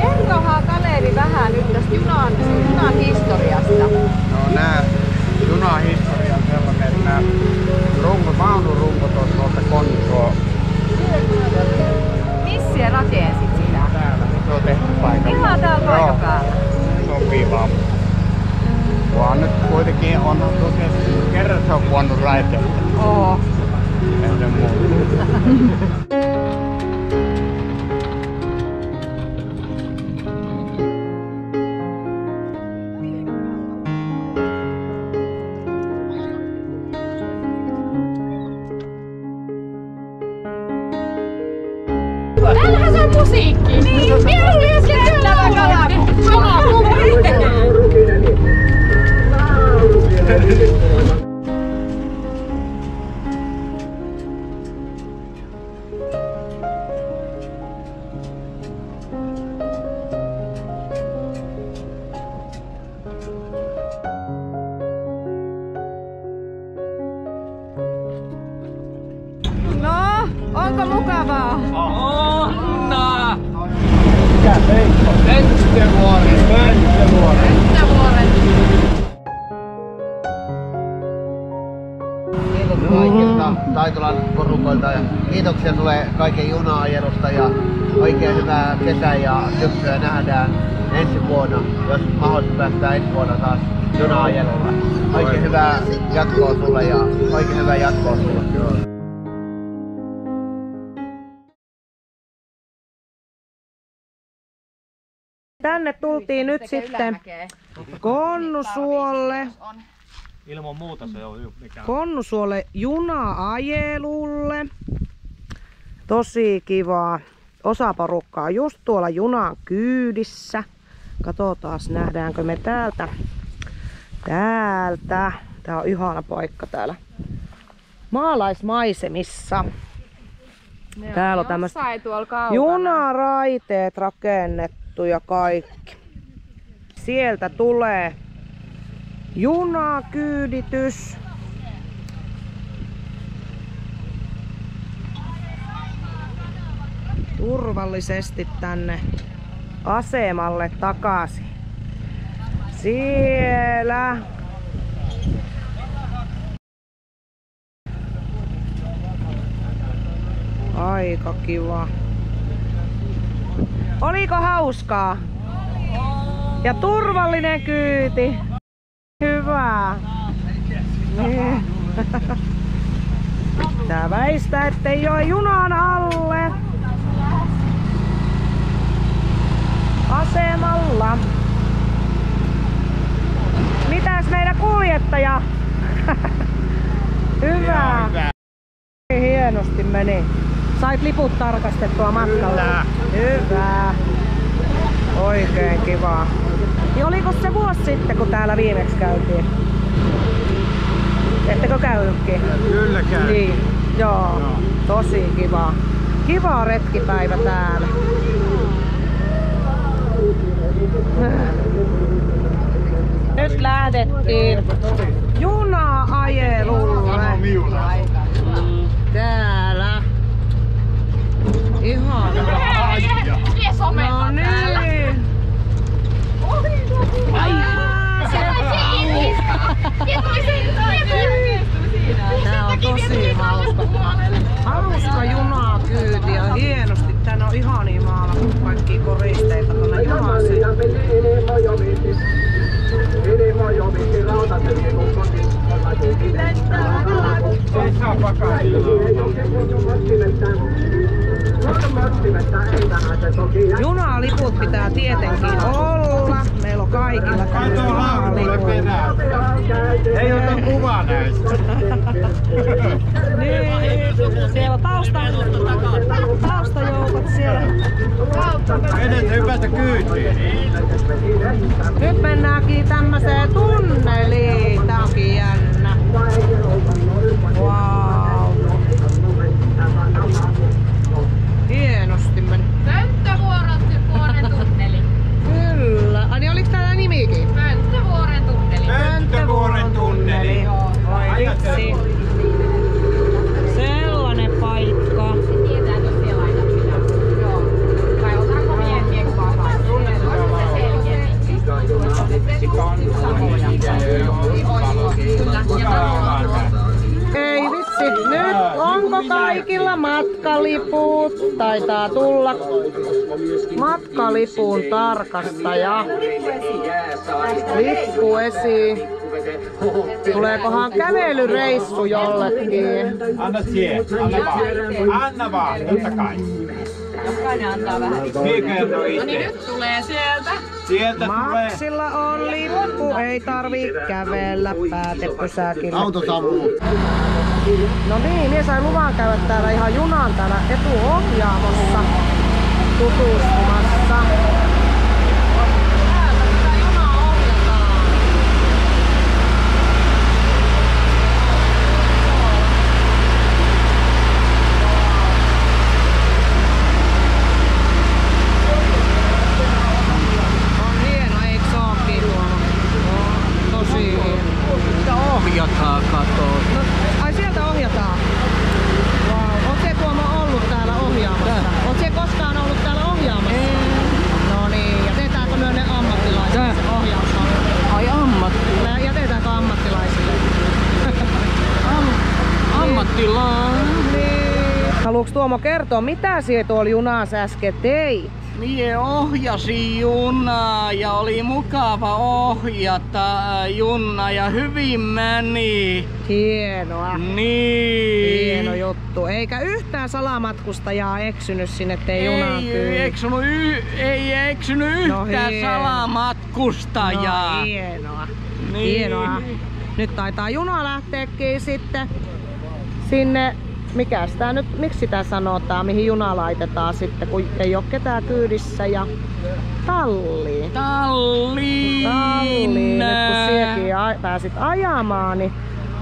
Kerrohan Kalevi vähän nyt tästä junan historiasta. No nää junan historia on sellainen, että nää vaunurungot on tuolta Konnusuo. Missä rakensit sitä? Täällä, se on tehty paikalla. Ihan täällä paikan päällä. Sopivaa. Vaan nyt kuitenkin on kerran se on kuonnut raiteilta. Oo. Ennen muuta. Täällähän se on musiikki! Niin! Minä oli äsken tämä kalapumppu! No, onko mukavaa? Mikä Veikko? Pönttövuori. Kiitos kaikilta Taitolan porukoilta ja kiitoksia tulee kaiken juna-ajelusta ja oikein hyvää kesää ja syksyä nähdään ensi vuonna, jos mahdollisesti päästään ensi vuonna taas juna-ajelulla. Oikein hyvää jatkoa sulle ja oikein hyvää jatkoa sulle. Tänne tultiin nyt sitten Konnusuolle. Ilman muuta se on mikään. Konnusuolle juna-ajelulle. Tosi kivaa. Osa porukkaa just tuolla junan kyydissä. Katsotaan, nähdäänkö me täältä. Tää on ihana paikka täällä maalaismaisemissa. Täällä on tämmöiset junaraiteet rakennettu ja kaikki. Sieltä tulee junakyyditys. Turvallisesti tänne asemalle takaisin. Siellä aika kiva. Oliko hauskaa? Ja turvallinen kyyti. Hyvä. Niin. Tää väistää, ettei oo junan alle. Asemalla. Mitäs meidän kuljettaja? Hyvä. Hienosti meni. Sait liput tarkastettua matkalla? Hyvä. Oikein kiva. Ja oliko se vuosi sitten, kun täällä viimeksi käytiin? Ettekö käynytkin? Kyllä käy. Niin. Joo. Tosi kiva. Kiva retkipäivä täällä. Nyt lähdettiin juna-ajelulle. Täällä. Ihan. No niin. Tää on tosi hauska. Hauska junakyyti ja hienosti. Tän on ihania maalattu kaikkia koristeita tuonne junaseen. Junaliput pitää tietenkin olla. Meillä on kaikilla junaliput. Ei ota kuvaa näistä. Niin, siellä on taustajoukot siellä. Edes hypätä kyytiin. Nyt mennäänkin tämmöiseen tunneliin. Tää onkin jännä. Wow. Hienosti meni. Pönttövuoren tunneli. Kyllä. Ai niin, oliks täällä nimikin? Pönttövuoren tunneli. Pönttövuoren tunneli. Oi vitsi. Sellainen paikka. Tietääkö siellä aina pitää? Joo. Onko kaikilla matkaliput? Taitaa tulla matkalipun tarkastaja. Lippu esiin. Tuleekohan kävelyreissu jollekin? Anna siihen, anna vaan, totta kai. Jokainen antaa vähän. No niin, nyt tulee sieltä. Sieltä tulee. Maksilla on lippu, ei tarvi kävellä päätepysäkille. Auto sammuu. No niin, minä sain luvan käydä täällä ihan junan täällä etuohjaamossa tutustumassa. Ohjataan katoa. No, ai sieltä ohjataan? Wow. Oot se Tuomo ollut täällä ohjaamassa? Oot se koskaan ollut täällä ohjaamassa? Ei. No niin, jätetäänkö myönne ammattilaisille se ohjaus? Ai ammattilainen. Jätetäänkö ammattilaisille? Ammattilainen. Niin. Haluuks Tuomo kertoa, mitä siellä tuolla junassa äsken teit? Mie ohjasin junaa ja oli mukava ohjata junaa ja hyvin meni. Hienoa. Niin. Hieno juttu. Eikä yhtään salamatkustajaa eksynyt sinne teidän junaan kyllä. Ei eksynyt yhtään salamatkustajaa. No, hienoa. Niin. Hienoa. Nyt taitaa juna lähteekin sitten sinne. Mikäs tää nyt, miksi sitä sanotaan, mihin juna laitetaan sitten, kun ei oo ketään kyydissä, ja talliin. Talliin. Nyt kun siekin pääsit ajamaan, niin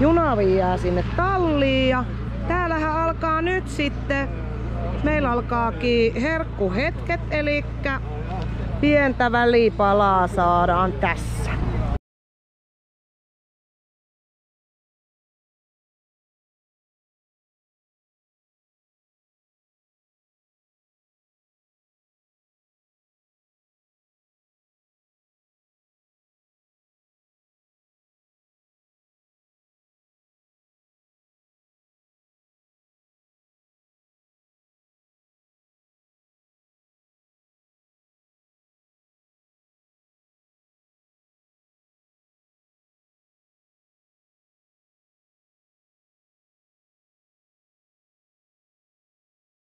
juna viiää sinne talliin, ja täällähän alkaa nyt sitten, meillä alkaakin herkkuhetket, eli pientä välipalaa saadaan tässä.